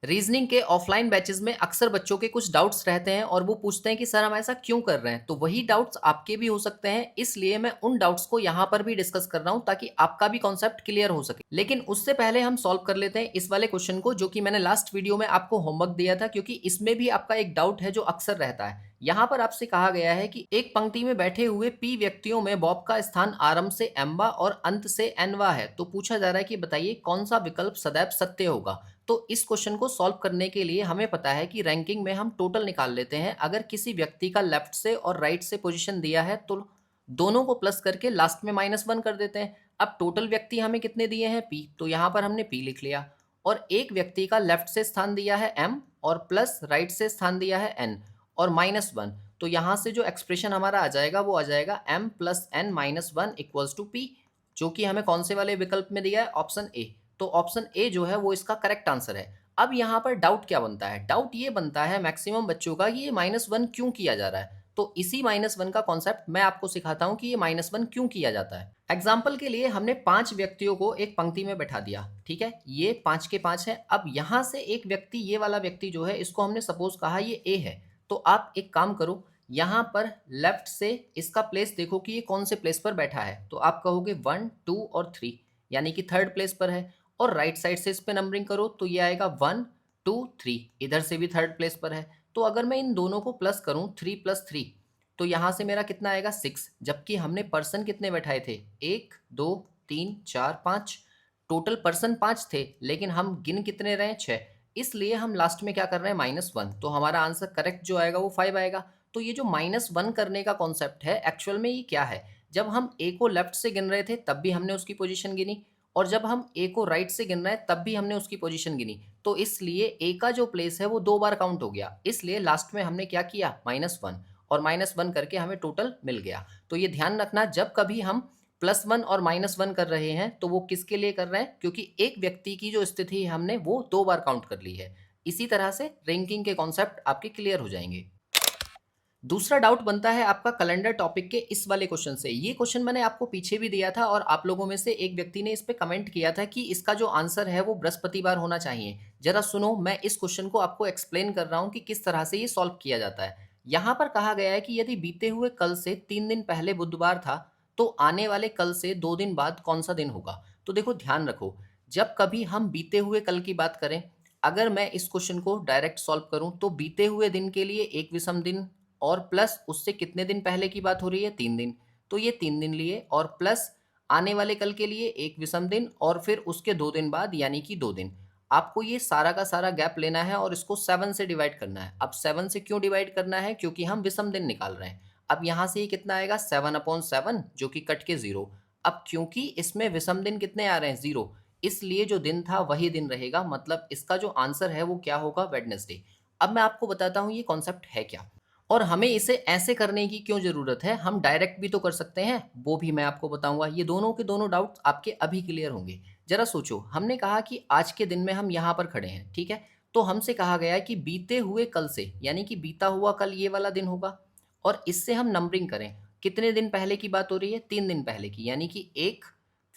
Reasoning के offline batches में अक्सर बच्चों के कुछ डाउट्स रहते हैं और वो पूछते हैं कि सर हम ऐसा क्यों कर रहे हैं। तो वही डाउट्स आपके भी हो सकते हैं, इसलिए मैं उन डाउट्स को यहाँ पर भी डिस्कस कर रहा हूँ ताकि आपका भी कॉन्सेप्ट क्लियर हो सके। लेकिन उससे पहले हम सॉल्व कर लेते हैं इस वाले क्वेश्चन को, जो कि मैंने लास्ट वीडियो में आपको होमवर्क दिया था, क्योंकि इसमें भी आपका एक डाउट है जो अक्सर रहता है। यहाँ पर आपसे कहा गया है कि एक पंक्ति में बैठे हुए पी व्यक्तियों में बॉब का स्थान आरंभ से एम्बा और अंत से एनवा है। तो पूछा जा रहा है कि बताइए कौन सा विकल्प सदैव सत्य होगा। तो इस क्वेश्चन को सॉल्व करने के लिए हमें पता है कि रैंकिंग में हम टोटल निकाल लेते हैं। अगर किसी व्यक्ति का लेफ्ट से और राइट से पोजीशन दिया है तो दोनों को प्लस करके लास्ट में -1 कर देते हैं। अब टोटल व्यक्ति हमें कितने दिए हैं, पी, तो यहाँ पर हमने पी लिख लिया। और एक व्यक्ति का लेफ्ट से स्थान दिया है एम और प्लस राइट से स्थान दिया है एन और -1। तो यहाँ से जो एक्सप्रेशन हमारा आ जाएगा वो आ जाएगा M plus N -1 equals to P, जो कि हमें कौन से वाले विकल्प में दिया है, ऑप्शन ए। तो ऑप्शन ए जो है वो इसका करेक्ट आंसर है। अब यहाँ पर डाउट क्या बनता है, डाउट ये बनता है मैक्सिमम बच्चों का कि ये -1 क्यों किया जा रहा है। तो इसी -1 का कॉन्सेप्ट मैं आपको सिखाता हूँ कि ये -1 क्यों किया जाता है। एग्जाम्पल के लिए हमने 5 व्यक्तियों को एक पंक्ति में बैठा दिया, ठीक है, ये 5 के 5 है। अब यहाँ से एक व्यक्ति, ये वाला व्यक्ति जो है, इसको हमने सपोज कहा ये ए है। तो आप एक काम करो, यहाँ पर लेफ्ट से इसका प्लेस देखो कि ये कौन से प्लेस पर बैठा है। तो आप कहोगे 1, 2 और 3, यानी कि थर्ड प्लेस पर है। और राइट साइड से इस पे नंबरिंग करो तो ये आएगा 1, 2, 3, इधर से भी थर्ड प्लेस पर है। तो अगर मैं इन दोनों को प्लस करूं 3 + 3, तो यहाँ से मेरा कितना आएगा 6। जबकि हमने पर्सन कितने बैठाए थे, 1, 2, 3, 4, 5, टोटल पर्सन 5 थे, लेकिन हम गिन कितने रहे, 6। इसलिए हम लास्ट में क्या कर रहे हैं, -1। तो हमारा आंसर करेक्ट जो आएगा वो 5 आएगा। तो ये जो -1 करने का कॉन्सेप्ट है, एक्चुअल में ये क्या है, जब हम ए को लेफ्ट से गिन रहे थे तब भी हमने उसकी पोजीशन गिनी, और जब हम ए को राइट से गिन रहे हैं तब भी हमने उसकी पोजीशन गिनी। तो इसलिए ए का जो प्लेस है वो 2 बार काउंट हो गया, इसलिए लास्ट में हमने क्या किया, -1, और -1 करके हमें टोटल मिल गया। तो ये ध्यान रखना, जब कभी हम +1 और -1 कर रहे हैं तो वो किसके लिए कर रहे हैं, क्योंकि एक व्यक्ति की जो स्थिति है हमने वो 2 बार काउंट कर ली है। इसी तरह से रैंकिंग के कॉन्सेप्ट आपके क्लियर हो जाएंगे। दूसरा डाउट बनता है आपका कैलेंडर टॉपिक के इस वाले क्वेश्चन से। ये क्वेश्चन मैंने आपको पीछे भी दिया था और आप लोगों में से एक व्यक्ति ने इस पे कमेंट किया था कि इसका जो आंसर है वो बृहस्पतिवार होना चाहिए। जरा सुनो, मैं इस क्वेश्चन को आपको एक्सप्लेन कर रहा हूँ कि किस तरह से ये सॉल्व किया जाता है। यहाँ पर कहा गया है कि यदि बीते हुए कल से 3 दिन पहले बुधवार था तो आने वाले कल से 2 दिन बाद कौन सा दिन होगा। तो देखो ध्यान रखो, जब कभी हम बीते हुए कल की बात करें, अगर मैं इस क्वेश्चन को डायरेक्ट सॉल्व करूं तो बीते हुए दिन के लिए एक विषम दिन, और प्लस उससे कितने दिन पहले की बात हो रही है, 3 दिन, तो ये 3 दिन लिए, और प्लस आने वाले कल के लिए एक विषम दिन और फिर उसके 2 दिन बाद यानी कि 2 दिन। आपको ये सारा का सारा गैप लेना है और इसको 7 से डिवाइड करना है। अब 7 से क्यों डिवाइड करना है, क्योंकि हम विषम दिन निकाल रहे हैं। अब यहाँ से ये कितना आएगा, 7/7, जो कि कट के 0। अब क्योंकि इसमें विषम दिन कितने आ रहे हैं, 0, इसलिए जो दिन था वही दिन रहेगा, मतलब इसका जो आंसर है वो क्या होगा, वेडनेसडे। अब मैं आपको बताता हूँ ये कॉन्सेप्ट है क्या, और हमें इसे ऐसे करने की क्यों ज़रूरत है। हम डायरेक्ट भी तो कर सकते हैं, वो भी मैं आपको बताऊंगा। ये दोनों के दोनों डाउट्स आपके अभी क्लियर होंगे। जरा सोचो, हमने कहा कि आज के दिन में हम यहाँ पर खड़े हैं, ठीक है, तो हमसे कहा गया है कि बीते हुए कल से, यानी कि बीता हुआ कल ये वाला दिन होगा, और इससे हम नंबरिंग करें, कितने दिन पहले की बात हो रही है, 3 दिन पहले की, यानी कि 1,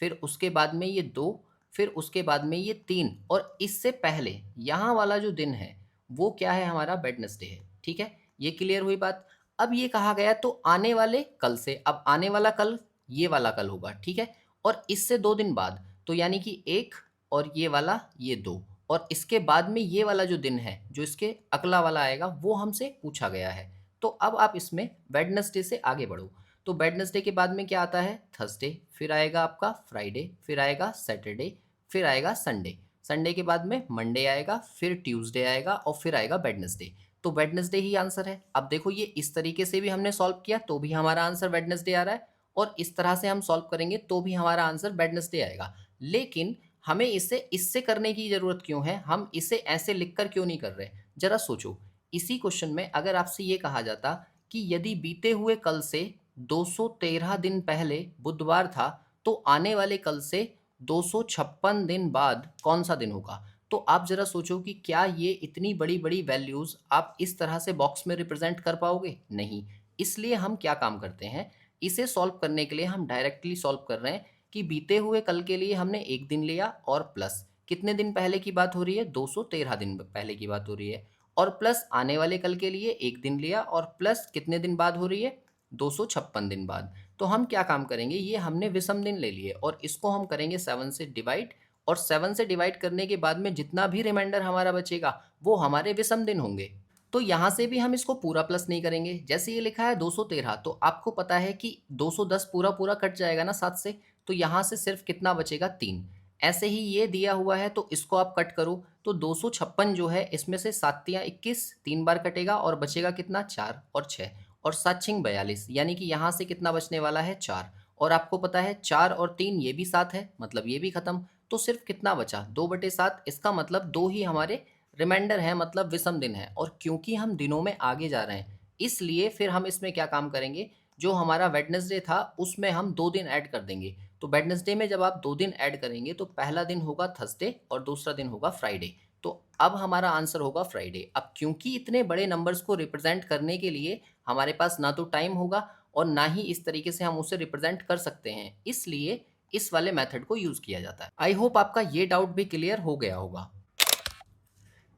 फिर उसके बाद में ये 2, फिर उसके बाद में ये 3, और इससे पहले यहाँ वाला जो दिन है वो क्या है, हमारा वेडनेसडे है, ठीक है। ये क्लियर हुई बात। अब ये कहा गया तो आने वाले कल से, अब आने वाला कल ये वाला कल होगा, ठीक है, और इससे 2 दिन बाद, तो यानी कि 1 और ये वाला ये 2, और इसके बाद में ये वाला जो दिन है जो इसके अगला वाला आएगा वो हमसे पूछा गया है। तो अब आप इसमें वेडनेसडे से आगे बढ़ो। तो वेडनेसडे के बाद में क्या आता है, थर्सडे, फिर आएगा आपका फ्राइडे, फिर आएगा सैटरडे, फिर आएगा संडे, संडे के बाद में मंडे आएगा, फिर ट्यूसडे आएगा, और फिर आएगा वेडनेसडे। तो वेडनेसडे ही आंसर है। अब देखो, ये इस तरीके से भी हमने सॉल्व किया तो भी हमारा आंसर वेडनेसडे आ रहा है, और इस तरह से हम सॉल्व करेंगे तो भी हमारा आंसर वेडनेसडे आएगा। लेकिन हमें इसे इससे करने की ज़रूरत क्यों है, हम इसे ऐसे लिखकर क्यों नहीं कर रहे। ज़रा सोचो, इसी क्वेश्चन में अगर आपसे ये कहा जाता कि यदि बीते हुए कल से 213 दिन पहले बुधवार था तो आने वाले कल से 256 दिन बाद कौन सा दिन होगा, तो आप ज़रा सोचो कि क्या ये इतनी बड़ी बड़ी वैल्यूज़ आप इस तरह से बॉक्स में रिप्रेजेंट कर पाओगे, नहीं। इसलिए हम क्या काम करते हैं, इसे सॉल्व करने के लिए हम डायरेक्टली सॉल्व कर रहे हैं कि बीते हुए कल के लिए हमने एक दिन लिया और प्लस कितने दिन पहले की बात हो रही है? 213 दिन पहले की बात हो रही है। और प्लस आने वाले कल के लिए 1 दिन लिया और प्लस कितने दिन बाद हो रही है? 256 दिन बाद। तो हम क्या काम करेंगे, ये हमने विषम दिन ले लिए और इसको हम करेंगे 7 से डिवाइड, और 7 से डिवाइड करने के बाद में जितना भी रिमाइंडर हमारा बचेगा वो हमारे विषम दिन होंगे। तो यहाँ से भी हम इसको पूरा प्लस नहीं करेंगे। जैसे ये लिखा है 213, तो आपको पता है कि 210 पूरा पूरा कट जाएगा ना 7 से, तो यहाँ से सिर्फ कितना बचेगा? 3। ऐसे ही ये दिया हुआ है तो इसको आप कट करो, तो 256 जो है इसमें से 7 तियाँ 21, 3 बार कटेगा और बचेगा कितना? 4 और 6 और 7 छिंग 42, यानी कि यहाँ से कितना बचने वाला है? 4। और आपको पता है 4 और 3 ये भी 7 है, मतलब ये भी खत्म। तो सिर्फ कितना बचा? 2/7। इसका मतलब 2 ही हमारे रिमाइंडर है, मतलब विषम दिन है। और क्योंकि हम दिनों में आगे जा रहे हैं इसलिए फिर हम इसमें क्या काम करेंगे, जो हमारा वेडनेसडे था उसमें हम 2 दिन ऐड कर देंगे। तो वेडनेसडे में जब आप 2 दिन ऐड करेंगे तो पहला दिन होगा थर्सडे और दूसरा दिन होगा फ्राइडे। तो अब हमारा आंसर होगा फ्राइडे। अब क्योंकि इतने बड़े नंबर्स को रिप्रेजेंट करने के लिए हमारे पास ना तो टाइम होगा और ना ही इस तरीके से हम उसे रिप्रेजेंट कर सकते हैं, इसलिए इस वाले मेथड को यूज किया जाता है। आई होप आपका ये डाउट भी क्लियर हो गया होगा।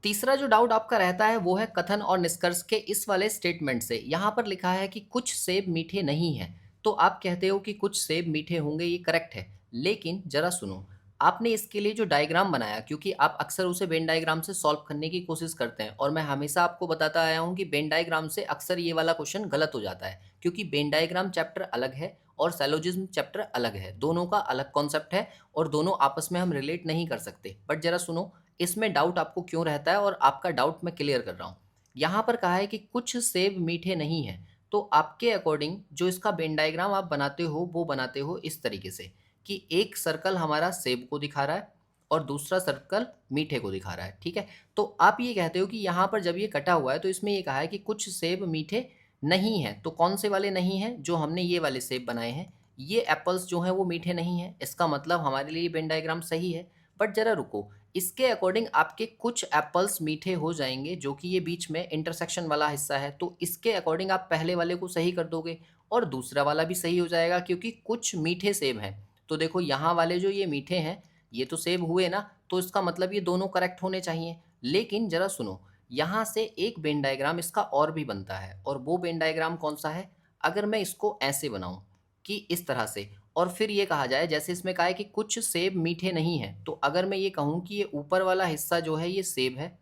तीसरा जो डाउट आपका रहता है वो है कथन और निष्कर्ष के इस वाले स्टेटमेंट से। यहाँ पर लिखा है कि कुछ सेब मीठे नहीं हैं, तो आप कहते हो कि कुछ सेब मीठे होंगे, ये करेक्ट है। लेकिन जरा सुनो, आपने इसके लिए जो डायग्राम बनाया, क्योंकि आप अक्सर उसे वेन डायग्राम से सॉल्व करने की कोशिश करते हैं और मैं हमेशा आपको बताता आया हूँ कि वेन डायग्राम से अक्सर ये वाला क्वेश्चन गलत हो जाता है, क्योंकि वेन डायग्राम चैप्टर अलग है और सैलोजिज्म चैप्टर अलग है, दोनों का अलग कॉन्सेप्ट है और दोनों आपस में हम रिलेट नहीं कर सकते। बट जरा सुनो, इसमें डाउट आपको क्यों रहता है और आपका डाउट मैं क्लियर कर रहा हूँ। यहाँ पर कहा है कि कुछ सेब मीठे नहीं हैं, तो आपके अकॉर्डिंग जो इसका वेन डायग्राम आप बनाते हो वो बनाते हो इस तरीके से कि एक सर्कल हमारा सेब को दिखा रहा है और दूसरा सर्कल मीठे को दिखा रहा है, ठीक है। तो आप ये कहते हो कि यहाँ पर जब ये कटा हुआ है तो इसमें ये कहा है कि कुछ सेब मीठे नहीं हैं, तो कौन से वाले नहीं हैं? जो हमने ये वाले सेब बनाए हैं, ये एप्पल्स जो हैं वो मीठे नहीं हैं। इसका मतलब हमारे लिए वेन डायग्राम सही है। बट जरा रुको, इसके अकॉर्डिंग आपके कुछ एप्पल्स मीठे हो जाएंगे, जो कि ये बीच में इंटरसेक्शन वाला हिस्सा है, तो इसके अकॉर्डिंग आप पहले वाले को सही कर दोगे और दूसरा वाला भी सही हो जाएगा, क्योंकि कुछ मीठे सेब हैं। तो देखो यहाँ वाले जो ये मीठे हैं ये तो सेब हुए ना, तो इसका मतलब ये दोनों करेक्ट होने चाहिए। लेकिन जरा सुनो, यहाँ से एक वेन डायग्राम इसका और भी बनता है, और वो वेन डायग्राम कौन सा है? अगर मैं इसको ऐसे बनाऊं कि इस तरह से, और फिर ये कहा जाए, जैसे इसमें कहा है कि कुछ सेब मीठे नहीं हैं, तो अगर मैं ये कहूँ कि ये ऊपर वाला हिस्सा जो है ये सेब है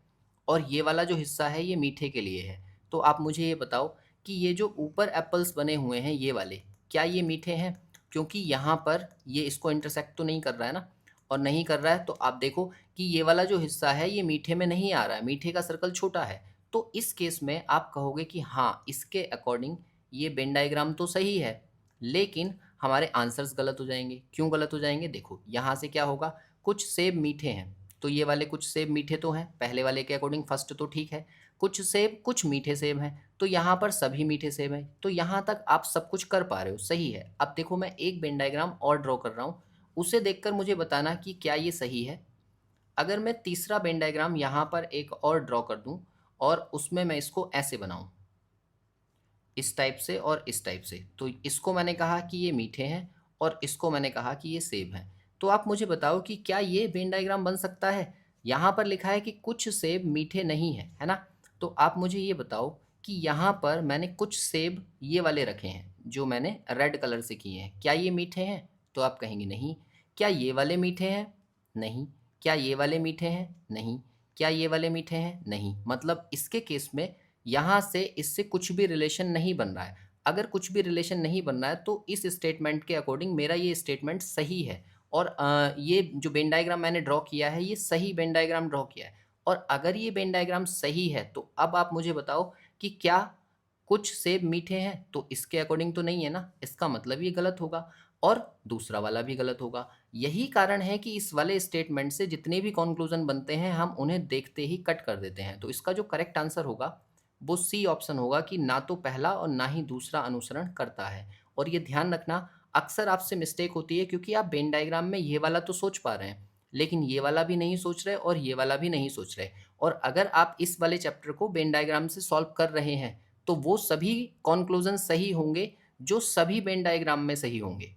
और ये वाला जो हिस्सा है ये मीठे के लिए है, तो आप मुझे ये बताओ कि ये जो ऊपर एप्पल्स बने हुए हैं ये वाले, क्या ये मीठे हैं? क्योंकि यहाँ पर ये इसको इंटरसेक्ट तो नहीं कर रहा है ना, और नहीं कर रहा है तो आप देखो कि ये वाला जो हिस्सा है ये मीठे में नहीं आ रहा है, मीठे का सर्कल छोटा है। तो इस केस में आप कहोगे कि हाँ, इसके अकॉर्डिंग ये वेन डायग्राम तो सही है, लेकिन हमारे आंसर्स गलत हो जाएंगे। क्यों गलत हो जाएंगे? देखो यहाँ से क्या होगा, कुछ सेब मीठे हैं, तो ये वाले कुछ सेब मीठे तो हैं, पहले वाले के अकॉर्डिंग फर्स्ट तो ठीक है। कुछ सेब, कुछ मीठे सेब हैं, तो यहाँ पर सभी मीठे सेब हैं। तो यहाँ तक आप सब कुछ कर पा रहे हो, सही है। अब देखो मैं एक वेन डायग्राम और ड्रॉ कर रहा हूँ, उसे देखकर मुझे बताना कि क्या ये सही है। अगर मैं तीसरा वेन डायग्राम यहाँ पर एक और ड्रॉ कर दूँ और उसमें मैं इसको ऐसे बनाऊँ, इस टाइप से और इस टाइप से, तो इसको मैंने कहा कि ये मीठे हैं और इसको मैंने कहा कि ये सेब हैं। तो आप मुझे बताओ कि क्या ये वेन डायग्राम बन सकता है? यहाँ पर लिखा है कि कुछ सेब मीठे नहीं हैं, है ना? तो आप मुझे ये बताओ कि यहाँ पर मैंने कुछ सेब ये वाले रखे हैं जो मैंने रेड कलर से किए हैं, क्या ये मीठे हैं? तो आप कहेंगे नहीं। क्या ये वाले मीठे हैं? नहीं। क्या ये वाले मीठे हैं? नहीं। क्या ये वाले मीठे हैं? नहीं। मतलब इसके केस में यहाँ से इससे कुछ भी रिलेशन नहीं बन रहा है। अगर कुछ भी रिलेशन नहीं बन रहा है तो इस स्टेटमेंट के अकॉर्डिंग मेरा ये स्टेटमेंट सही है, और ये जो वेन डायग्राम मैंने ड्रॉ किया है ये सही वेन डायग्राम ड्रॉ किया है। और अगर ये वेन डायग्राम सही है तो अब आप मुझे बताओ कि क्या कुछ सेब मीठे हैं? तो इसके अकॉर्डिंग तो नहीं है ना, इसका मतलब ये गलत होगा और दूसरा वाला भी गलत होगा। यही कारण है कि इस वाले स्टेटमेंट से जितने भी कंक्लूजन बनते हैं हम उन्हें देखते ही कट कर देते हैं। तो इसका जो करेक्ट आंसर होगा वो सी ऑप्शन होगा कि ना तो पहला और ना ही दूसरा अनुसरण करता है। और ये ध्यान रखना, अक्सर आपसे मिस्टेक होती है क्योंकि आप वेन डायग्राम में ये वाला तो सोच पा रहे हैं लेकिन ये वाला भी नहीं सोच रहे और ये वाला भी नहीं सोच रहे। और अगर आप इस वाले चैप्टर को वेन डायग्राम से सॉल्व कर रहे हैं तो वो सभी कॉन्क्लूजन सही होंगे जो सभी वेन डायग्राम में सही होंगे।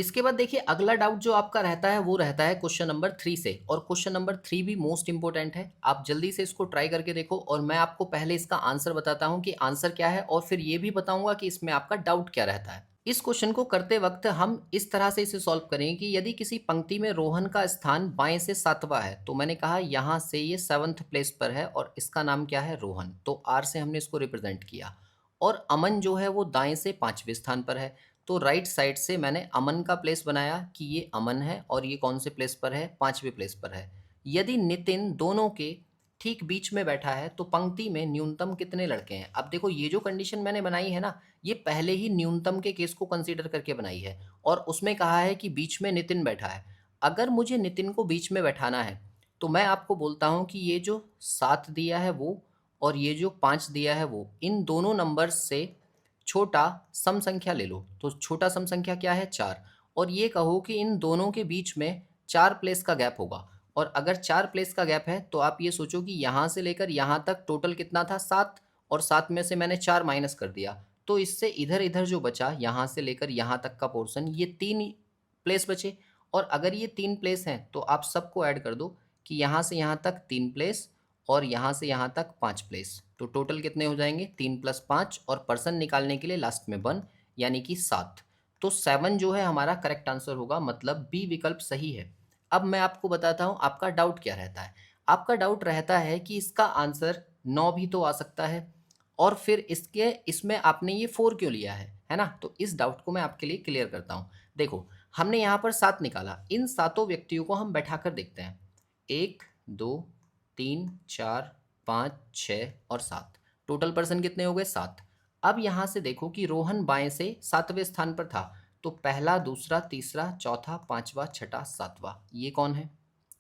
इसके बाद देखिए अगला डाउट जो आपका रहता है वो रहता है क्वेश्चन नंबर 3 से, और क्वेश्चन नंबर 3 भी मोस्ट इंपॉर्टेंट है। आप जल्दी से इसको ट्राई करके देखो और मैं आपको पहले इसका आंसर बताता हूँ कि आंसर क्या है, और फिर ये भी बताऊंगा कि इसमें आपका डाउट क्या रहता है। इस क्वेश्चन को करते वक्त हम इस तरह से इसे सॉल्व करेंगे कि यदि किसी पंक्ति में रोहन का स्थान बाएं से 7वां है, तो मैंने कहा यहाँ से ये 7th प्लेस पर है और इसका नाम क्या है, रोहन, तो आर से हमने इसको रिप्रेजेंट किया। और अमन जो है वो दाएं से 5वें स्थान पर है, तो राइट साइड से मैंने अमन का प्लेस बनाया कि ये अमन है और ये कौन से प्लेस पर है, 5वें प्लेस पर है। यदि नितिन दोनों के ठीक बीच में बैठा है तो पंक्ति में न्यूनतम कितने लड़के हैं। अब देखो ये जो कंडीशन मैंने बनाई है ना, ये पहले ही न्यूनतम के केस को कंसीडर करके बनाई है, और उसमें कहा है कि बीच में नितिन बैठा है। अगर मुझे नितिन को बीच में बैठाना है तो मैं आपको बोलता हूँ कि ये जो 7 दिया है वो और ये जो 5 दिया है वो, इन दोनों नंबर्स से छोटा सम संख्या ले लो। तो छोटा सम संख्या क्या है, 4, और ये कहो कि इन दोनों के बीच में 4 प्लेस का गैप होगा। और अगर 4 प्लेस का गैप है तो आप ये सोचो कि यहाँ से लेकर यहाँ तक टोटल कितना था, 7, और 7 में से मैंने 4 माइनस कर दिया, तो इससे इधर इधर जो बचा यहाँ से लेकर यहाँ तक का पोर्शन, ये 3 प्लेस बचे। और अगर ये 3 प्लेस हैं तो आप सबको ऐड कर दो कि यहाँ से यहाँ तक 3 प्लेस और यहाँ से यहाँ तक 5 प्लेस, तो टोटल कितने हो जाएंगे, 3 + 5, और पर्सन निकालने के लिए लास्ट में 1, यानी कि 7। तो 7 जो है हमारा करेक्ट आंसर होगा, मतलब बी विकल्प सही है। अब मैं आपको बताता हूँ आपका डाउट क्या रहता है। आपका डाउट रहता है कि इसका आंसर 9 भी तो आ सकता है, और फिर इसमें आपने ये 4 क्यों लिया है ना। तो इस डाउट को मैं आपके लिए क्लियर करता हूँ। देखो हमने यहाँ पर 7 निकाला, इन सातों व्यक्तियों को हम बैठा कर देखते हैं, 1 2 3 4 5 6 और 7, टोटल पर्सन कितने हो गए, 7। अब यहाँ से देखो कि रोहन बाएं से 7वें स्थान पर था, तो पहला, दूसरा, तीसरा, चौथा, 5वां, छठा, 7वां, ये कौन है,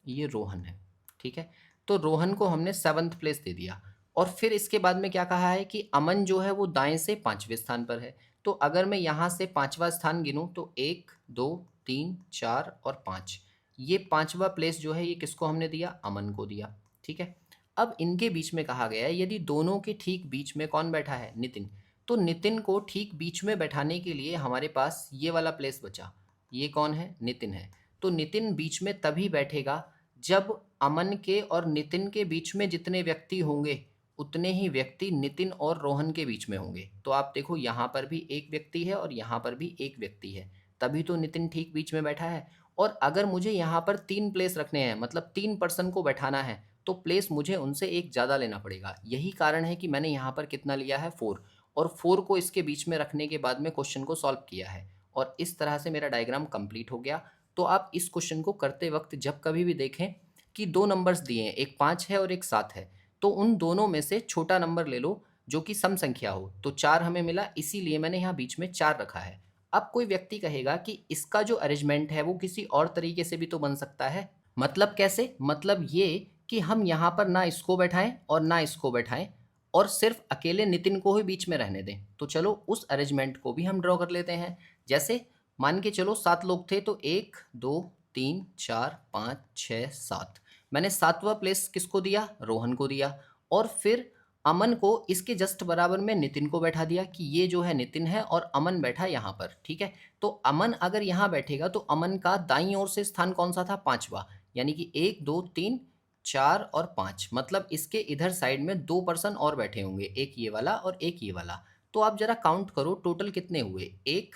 ये रोहन है। ठीक है, तो रोहन को हमने 7th प्लेस दे दिया। और फिर इसके बाद में क्या कहा है कि अमन जो है वो दाएं से 5वें स्थान पर है। तो अगर मैं यहाँ से 5वां स्थान गिनूँ तो 1 2 3 4 और 5, ये 5वां प्लेस जो है ये किसको हमने दिया, अमन को दिया। ठीक है, अब इनके बीच में कहा गया है यदि दोनों के ठीक बीच में कौन बैठा है, नितिन, तो नितिन को ठीक बीच में बैठाने के लिए हमारे पास ये वाला प्लेस बचा, ये कौन है, नितिन है। तो नितिन बीच में तभी बैठेगा जब अमन के और नितिन के बीच में जितने व्यक्ति होंगे उतने ही व्यक्ति नितिन और रोहन के बीच में होंगे। तो आप देखो यहाँ पर भी एक व्यक्ति है और यहाँ पर भी एक व्यक्ति है, तभी तो नितिन ठीक बीच में बैठा है। और अगर मुझे यहाँ पर 3 प्लेस रखने हैं, मतलब 3 पर्सन को बैठाना है, तो प्लेस मुझे उनसे एक ज़्यादा लेना पड़ेगा। यही कारण है कि मैंने यहाँ पर कितना लिया है, 4, और 4 को इसके बीच में रखने के बाद में क्वेश्चन को सॉल्व किया है, और इस तरह से मेरा डायग्राम कंप्लीट हो गया। तो आप इस क्वेश्चन को करते वक्त जब कभी भी देखें कि 2 नंबर्स दिए हैं, एक 5 है और एक 7 है, तो उन दोनों में से छोटा नंबर ले लो जो कि सम संख्या हो। तो 4 हमें मिला, इसीलिए मैंने यहाँ बीच में 4 रखा है। अब कोई व्यक्ति कहेगा कि इसका जो अरेंजमेंट है वो किसी और तरीके से भी तो बन सकता है। मतलब कैसे, मतलब ये कि हम यहाँ पर ना इसको बैठाएं और ना इसको बैठाएं, और सिर्फ अकेले नितिन को ही बीच में रहने दें। तो चलो उस अरेंजमेंट को भी हम ड्रॉ कर लेते हैं। जैसे मान के चलो 7 लोग थे, तो 1 2 3 4 5 6 7, मैंने 7वां प्लेस किसको दिया, रोहन को दिया। और फिर अमन को इसके जस्ट बराबर में नितिन को बैठा दिया कि ये जो है नितिन है और अमन बैठा यहाँ पर। ठीक है, तो अमन अगर यहाँ बैठेगा तो अमन का दाईं ओर से स्थान कौन सा था, 5वां, यानी कि 1 2 3 4 और 5, मतलब इसके इधर साइड में 2 पर्सन और बैठे होंगे, एक ये वाला और एक ये वाला। तो आप जरा काउंट करो टोटल कितने हुए, 1,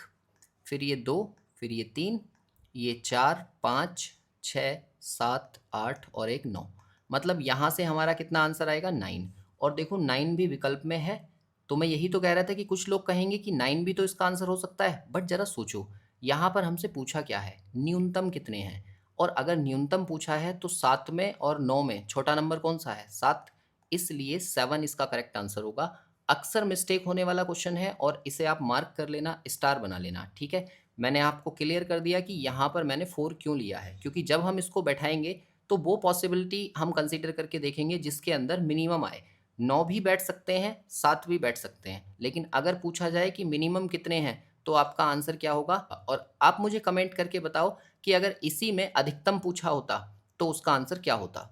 फिर ये 2, फिर ये 3, ये 4 5 6 7 8 और एक 9, मतलब यहाँ से हमारा कितना आंसर आएगा, 9। और देखो 9 भी विकल्प में है। तो मैं यही तो कह रहा था कि कुछ लोग कहेंगे कि 9 भी तो इसका आंसर हो सकता है, बट जरा सोचो यहाँ पर हमसे पूछा क्या है, न्यूनतम कितने हैं। और अगर न्यूनतम पूछा है तो 7 में और 9 में छोटा नंबर कौन सा है, 7, इसलिए 7 इसका करेक्ट आंसर होगा। अक्सर मिस्टेक होने वाला क्वेश्चन है और इसे आप मार्क कर लेना, स्टार बना लेना। ठीक है, मैंने आपको क्लियर कर दिया कि यहाँ पर मैंने 4 क्यों लिया है, क्योंकि जब हम इसको बैठाएंगे तो वो पॉसिबिलिटी हम कंसीडर करके देखेंगे जिसके अंदर मिनिमम आए। 9 भी बैठ सकते हैं, 7 भी बैठ सकते हैं, लेकिन अगर पूछा जाए कि मिनिमम कितने हैं तो आपका आंसर क्या होगा। और आप मुझे कमेंट करके बताओ कि अगर इसी में अधिकतम पूछा होता तो उसका आंसर क्या होता।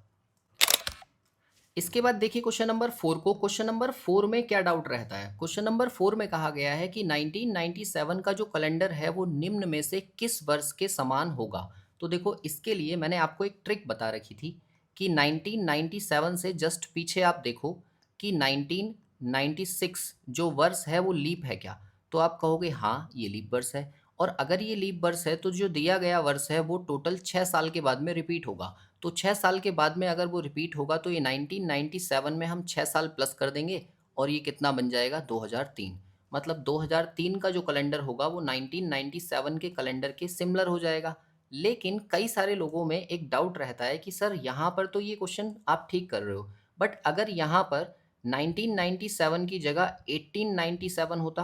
इसके बाद देखिए क्वेश्चन नंबर 4 को। क्वेश्चन नंबर 4 में क्या डाउट रहता है? क्वेश्चन नंबर 4 में कहा गया है कि 1997 का जो कैलेंडर है वो निम्न में से किस वर्ष के समान होगा? तो देखो इसके लिए मैंने आपको एक ट्रिक बता रखी थी कि 1997 से जस्ट पीछे आप देखो कि 1996 जो वर्ष है वो लीप है क्या? तो आप कहोगे हाँ, ये लीप वर्ष है। और अगर ये लीप वर्ष है तो जो दिया गया वर्ष है वो टोटल 6 साल के बाद में रिपीट होगा। तो 6 साल के बाद में अगर वो रिपीट होगा तो ये 1997 में हम 6 साल प्लस कर देंगे और ये कितना बन जाएगा 2003। मतलब 2003 का जो कैलेंडर होगा वो 1997 के कैलेंडर के सिमिलर हो जाएगा। लेकिन कई सारे लोगों में एक डाउट रहता है कि सर यहाँ पर तो ये क्वेश्चन आप ठीक कर रहे हो, बट अगर यहाँ पर 1997 की जगह 1897 होता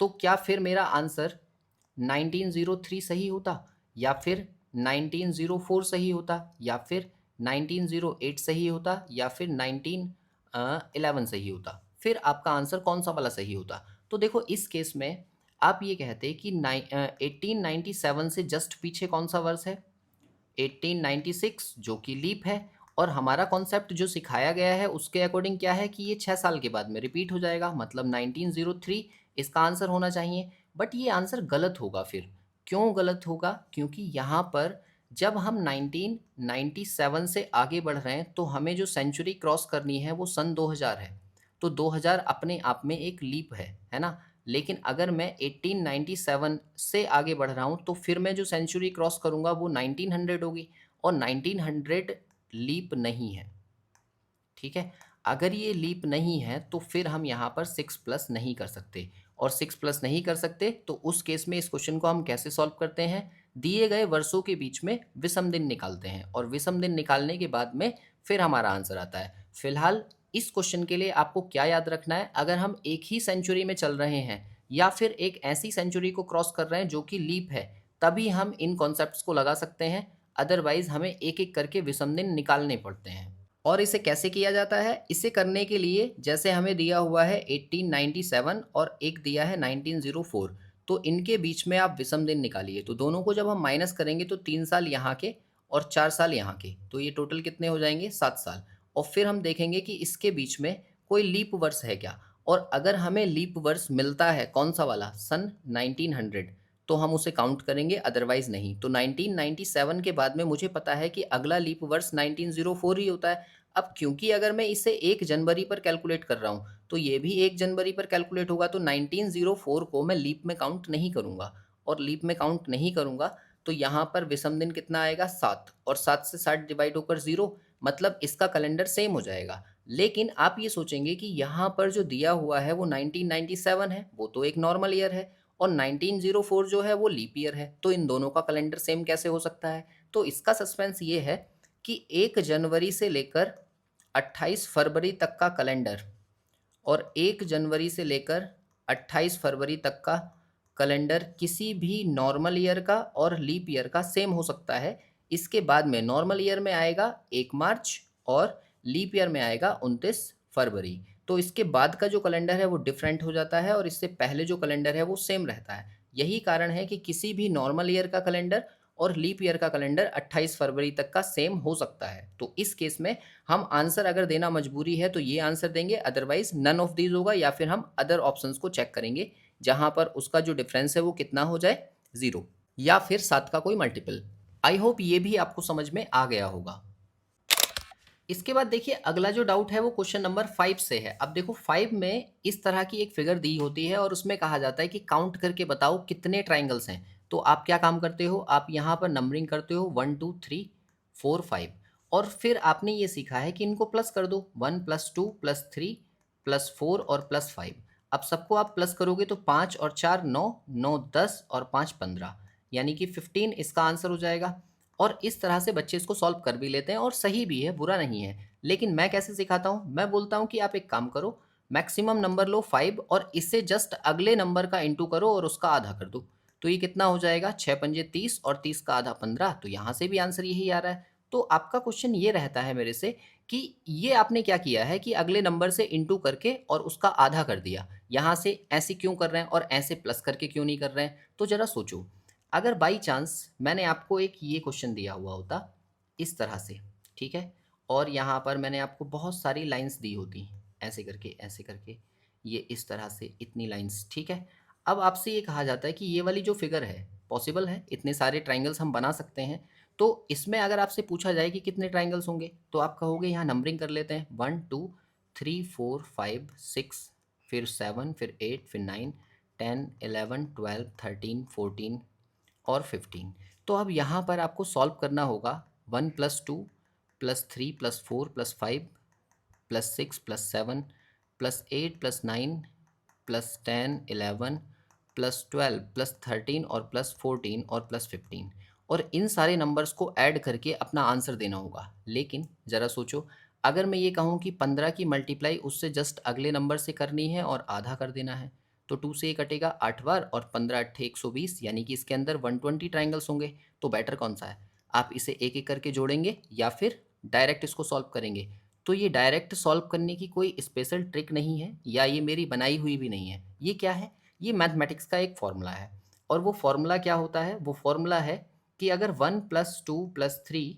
तो क्या फिर मेरा आंसर 1903 सही होता, या फिर 1904 सही होता, या फिर 1908 सही होता, या फिर 1911 सही होता? फिर आपका आंसर कौन सा वाला सही होता? तो देखो इस केस में आप ये कहते कि 1897 से जस्ट पीछे कौन सा वर्ष है? 1896 जो कि लीप है। और हमारा कॉन्सेप्ट जो सिखाया गया है उसके अकॉर्डिंग क्या है कि ये 6 साल के बाद में रिपीट हो जाएगा, मतलब 1903 इसका आंसर होना चाहिए। बट ये आंसर गलत होगा फिर। क्यों गलत होगा? क्योंकि यहाँ पर जब हम 1997 से आगे बढ़ रहे हैं तो हमें जो सेंचुरी क्रॉस करनी है वो सन 2000 है। तो 2000 अपने आप में एक लीप है ना? लेकिन अगर मैं 1897 से आगे बढ़ रहा हूँ तो फिर मैं जो सेंचुरी क्रॉस करूँगा वो 1900 होगी, और 1900 लीप नहीं है। ठीक है, अगर ये लीप नहीं है तो फिर हम यहाँ पर 6 प्लस नहीं कर सकते, और 6 प्लस नहीं कर सकते तो उस केस में इस क्वेश्चन को हम कैसे सॉल्व करते हैं? दिए गए वर्षों के बीच में विषम दिन निकालते हैं, और विषम दिन निकालने के बाद में फिर हमारा आंसर आता है। फिलहाल इस क्वेश्चन के लिए आपको क्या याद रखना है? अगर हम एक ही सेंचुरी में चल रहे हैं या फिर एक ऐसी सेंचुरी को क्रॉस कर रहे हैं जो कि लीप है, तभी हम इन कॉन्सेप्ट्स को लगा सकते हैं। अदरवाइज हमें एक एक करके विषम दिन निकालने पड़ते हैं। और इसे कैसे किया जाता है? इसे करने के लिए जैसे हमें दिया हुआ है 1897 और एक दिया है 1904, तो इनके बीच में आप विषम दिन निकालिए। तो दोनों को जब हम माइनस करेंगे तो 3 साल यहाँ के और 4 साल यहाँ के, तो ये टोटल कितने हो जाएंगे? 7 साल। और फिर हम देखेंगे कि इसके बीच में कोई लीप वर्ष है क्या, और अगर हमें लीप वर्ष मिलता है कौन सा वाला? सन 1900, तो हम उसे काउंट करेंगे, अदरवाइज नहीं। तो 1997 के बाद में मुझे पता है कि अगला लीप वर्ष 1904 ही होता है। अब क्योंकि अगर मैं इसे 1 जनवरी पर कैलकुलेट कर रहा हूँ तो ये भी 1 जनवरी पर कैलकुलेट होगा, तो 1904 को मैं लीप में काउंट नहीं करूँगा, और लीप में काउंट नहीं करूँगा तो यहाँ पर विषम दिन कितना आएगा? 7, और 7 से 60 डिवाइड होकर 0, मतलब इसका कैलेंडर सेम हो जाएगा। लेकिन आप ये सोचेंगे कि यहाँ पर जो दिया हुआ है वो 1997 है, वो तो एक नॉर्मल ईयर है, और 1904 जो है वो लीप ईयर है, तो इन दोनों का कैलेंडर सेम कैसे हो सकता है? तो इसका सस्पेंस ये है कि 1 जनवरी से लेकर 28 फरवरी तक का कैलेंडर और 1 जनवरी से लेकर 28 फरवरी तक का कैलेंडर किसी भी नॉर्मल ईयर का और लीप ईयर का सेम हो सकता है। इसके बाद में नॉर्मल ईयर में आएगा 1 मार्च और लीप ईयर में आएगा 29 फरवरी। तो इसके बाद का जो कैलेंडर है वो डिफरेंट हो जाता है और इससे पहले जो कैलेंडर है वो सेम रहता है। यही कारण है कि किसी भी नॉर्मल ईयर का कैलेंडर और लीप ईयर का कैलेंडर 28 फरवरी तक का सेम हो सकता है। तो इस केस में हम आंसर अगर देना मजबूरी है तो ये आंसर देंगे, अदरवाइज नन ऑफ दीज होगा, या फिर हम अदर ऑप्शंस को चेक करेंगे जहां पर उसका जो डिफरेंस है वो कितना हो जाए? 0, या फिर 7 का कोई मल्टीपल। आई होप ये भी आपको समझ में आ गया होगा। इसके बाद देखिए अगला जो डाउट है वो क्वेश्चन नंबर 5 से है। अब देखो 5 में इस तरह की एक फिगर दी होती है और उसमें कहा जाता है कि काउंट करके बताओ कितने ट्राइंगल्स हैं। तो आप क्या काम करते हो? आप यहाँ पर नंबरिंग करते हो 1 2 3 4 5, और फिर आपने ये सीखा है कि इनको प्लस कर दो, 1 + 2 + 3 + 4 और +5। अब सबको आप प्लस करोगे तो 5 और 4 9, 9 10 और 5 15, यानी कि 15 इसका आंसर हो जाएगा। और इस तरह से बच्चे इसको सॉल्व कर भी लेते हैं और सही भी है, बुरा नहीं है। लेकिन मैं कैसे सिखाता हूँ? मैं बोलता हूँ कि आप एक काम करो, मैक्सिमम नंबर लो 5 और इससे जस्ट अगले नंबर का इंटू करो और उसका आधा कर दो। तो ये कितना हो जाएगा? 6 पंजे 30 और 30 का आधा 15। तो यहाँ से भी आंसर यही आ रहा है। तो आपका क्वेश्चन ये रहता है मेरे से कि ये आपने क्या किया है कि अगले नंबर से इंटू करके और उसका आधा कर दिया। यहाँ से ऐसे क्यों कर रहे हैं और ऐसे प्लस करके क्यों नहीं कर रहे हैं? तो ज़रा सोचो, अगर बाई चांस मैंने आपको एक ये क्वेश्चन दिया हुआ होता इस तरह से, ठीक है, और यहाँ पर मैंने आपको बहुत सारी लाइंस दी होती, ऐसे करके, ये इस तरह से इतनी लाइंस, ठीक है। अब आपसे ये कहा जाता है कि ये वाली जो फिगर है, पॉसिबल है, इतने सारे ट्राइंगल्स हम बना सकते हैं। तो इसमें अगर आपसे पूछा जाए कि कितने ट्राइंगल्स होंगे, तो आप कहोगे यहाँ नंबरिंग कर लेते हैं, 1 2 3 4 5 6, फिर 7, फिर 8, फिर 9, 10 11 12 13 14 और 15। तो अब यहाँ पर आपको सॉल्व करना होगा, 1 + 2 + 3 + 4 + 5 + 6 + 7 + 8 + 9 + 10 11 + 12 + 13 और +14 और +15, और इन सारे नंबर्स को ऐड करके अपना आंसर देना होगा। लेकिन ज़रा सोचो, अगर मैं ये कहूँ कि 15 की मल्टीप्लाई उससे जस्ट अगले नंबर से करनी है और आधा कर देना है, तो 2 से ये कटेगा 8 बार और 15 8 120, यानी कि इसके अंदर 120 ट्राइंगल्स होंगे। तो बेटर कौन सा है? आप इसे एक एक करके जोड़ेंगे या फिर डायरेक्ट इसको सॉल्व करेंगे? तो ये डायरेक्ट सॉल्व करने की कोई स्पेशल ट्रिक नहीं है, या ये मेरी बनाई हुई भी नहीं है। ये क्या है? ये मैथमेटिक्स का एक फॉर्मूला है। और वो फॉर्मूला क्या होता है? वो फॉर्मूला है कि अगर 1 + 2 + 3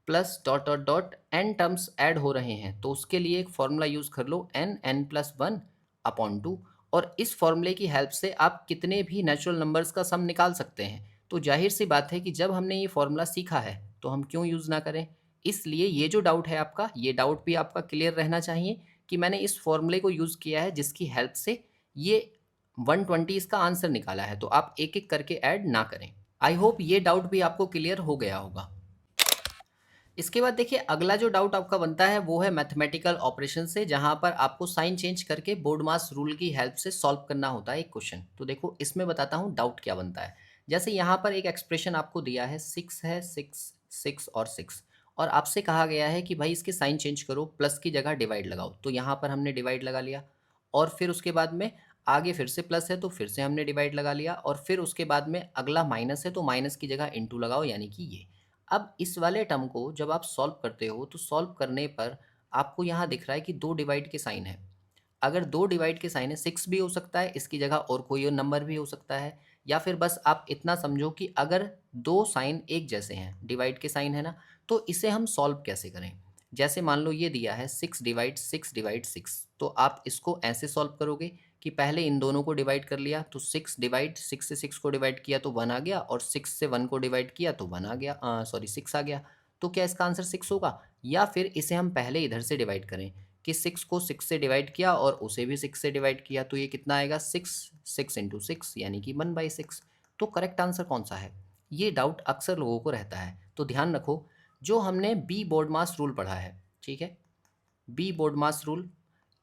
plus dot dot dot N terms add हो रहे हैं, तो उसके लिए एक फॉर्मूला यूज़ कर लो, n+1/2। और इस फॉर्मूले की हेल्प से आप कितने भी नेचुरल नंबर्स का सम निकाल सकते हैं। तो जाहिर सी बात है कि जब हमने ये फॉर्मूला सीखा है तो हम क्यों यूज़ ना करें। इसलिए ये जो डाउट है आपका, ये डाउट भी आपका क्लियर रहना चाहिए कि मैंने इस फॉर्मूले को यूज़ किया है जिसकी हेल्प से ये 120 इसका आंसर निकाला है। तो आप एक एक करके ऐड ना करें। आई होप ये डाउट भी आपको क्लियर हो गया होगा। इसके बाद देखिए, अगला जो डाउट आपका बनता है वो है मैथमेटिकल ऑपरेशन से, जहां पर आपको साइन चेंज करके बोर्ड मास रूल की हेल्प से सॉल्व करना होता है एक क्वेश्चन। तो देखो, इसमें बताता हूँ डाउट क्या बनता है। जैसे यहाँ पर एक एक्सप्रेशन आपको दिया है, 6 है, 6 6 और 6, और आपसे कहा गया है कि भाई इसके साइन चेंज करो, प्लस की जगह डिवाइड लगाओ। तो यहाँ पर हमने डिवाइड लगा लिया, और फिर उसके बाद में आगे फिर से प्लस है तो फिर से हमने डिवाइड लगा लिया, और फिर उसके बाद में अगला माइनस है तो माइनस की जगह इंटू लगाओ, यानी कि ये। अब इस वाले टर्म को जब आप सॉल्व करते हो तो सॉल्व करने पर आपको यहाँ दिख रहा है कि 2 डिवाइड के साइन है। अगर 2 डिवाइड के साइन है, 6 भी हो सकता है, इसकी जगह और कोई और नंबर भी हो सकता है, या फिर बस आप इतना समझो कि अगर 2 साइन एक जैसे हैं, डिवाइड के साइन है ना, तो इसे हम सॉल्व कैसे करें। जैसे मान लो ये दिया है 6 डिवाइड 6 तो आप इसको ऐसे सॉल्व करोगे कि पहले इन दोनों को डिवाइड कर लिया, तो 6 डिवाइड 6 से 6 को डिवाइड किया तो 1 आ गया, और 6 से 1 को डिवाइड किया तो 1 आ गया, सॉरी 6 आ गया। तो क्या इसका आंसर 6 होगा? या फिर इसे हम पहले इधर से डिवाइड करें कि 6 को 6 से डिवाइड किया और उसे भी 6 से डिवाइड किया, तो ये कितना आएगा? 6 6 इंटू 6, यानी कि 1/6। तो करेक्ट आंसर कौन सा है? ये डाउट अक्सर लोगों को रहता है। तो ध्यान रखो, जो हमने बी बोर्ड मास रूल पढ़ा है, ठीक है, बी बोर्ड मास रूल,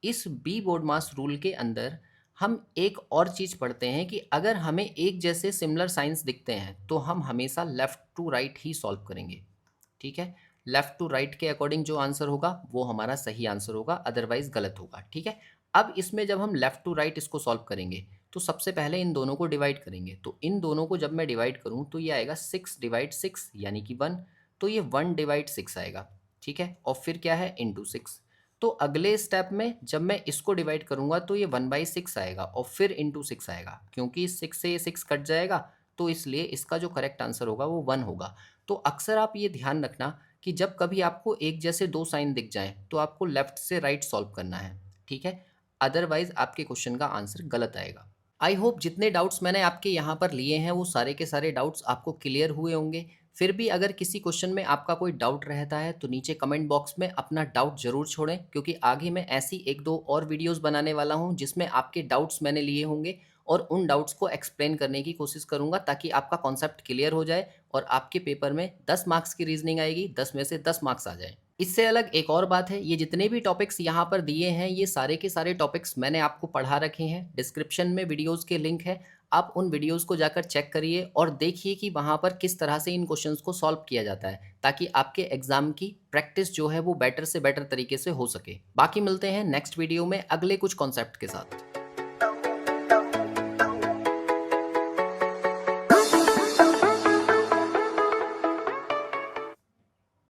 इस बी बोर्ड मास रूल के अंदर हम एक और चीज़ पढ़ते हैं कि अगर हमें एक जैसे सिमिलर साइंस दिखते हैं तो हम हमेशा लेफ़्ट टू राइट ही सॉल्व करेंगे, ठीक है। लेफ़्ट टू राइट के अकॉर्डिंग जो आंसर होगा वो हमारा सही आंसर होगा, अदरवाइज गलत होगा, ठीक है। अब इसमें जब हम लेफ़्ट टू राइट इसको सॉल्व करेंगे तो सबसे पहले इन दोनों को डिवाइड करेंगे। तो इन दोनों को जब मैं डिवाइड करूँ तो ये आएगा 6/6, यानी कि 1। तो ये 1/6 आएगा, ठीक है। और फिर क्या है? इंटू 6। तो अगले स्टेप में जब मैं इसको डिवाइड करूंगा तो ये 1/6 आएगा और फिर इंटू 6 आएगा, क्योंकि 6 से ये 6 कट जाएगा, तो इसलिए इसका जो करेक्ट आंसर होगा वो 1 होगा। तो अक्सर आप ये ध्यान रखना कि जब कभी आपको एक जैसे 2 साइन दिख जाएँ तो आपको लेफ्ट से राइट सॉल्व करना है, ठीक है। अदरवाइज आपके क्वेश्चन का आंसर गलत आएगा। आई होप जितने डाउट्स मैंने आपके यहाँ पर लिए हैं वो सारे के सारे डाउट्स आपको क्लियर हुए होंगे। फिर भी अगर किसी क्वेश्चन में आपका कोई डाउट रहता है तो नीचे कमेंट बॉक्स में अपना डाउट ज़रूर छोड़ें, क्योंकि आगे मैं ऐसी 1-2 और वीडियोस बनाने वाला हूं जिसमें आपके डाउट्स मैंने लिए होंगे और उन डाउट्स को एक्सप्लेन करने की कोशिश करूंगा, ताकि आपका कॉन्सेप्ट क्लियर हो जाए और आपके पेपर में 10 मार्क्स की रीजनिंग आएगी, 10 में से 10 मार्क्स आ जाए। इससे अलग एक और बात है, ये जितने भी टॉपिक्स यहाँ पर दिए हैं ये सारे के सारे टॉपिक्स मैंने आपको पढ़ा रखे हैं। डिस्क्रिप्शन में वीडियोज़ के लिंक है, आप उन वीडियोस को जाकर चेक करिए और देखिए कि वहाँ पर किस तरह से इन क्वेश्चंस को सॉल्व किया जाता है, ताकि आपके एग्जाम की प्रैक्टिस जो है वो बेटर से बेटर तरीके से हो सके। बाकी मिलते हैं नेक्स्ट वीडियो में अगले कुछ कॉन्सेप्ट के साथ।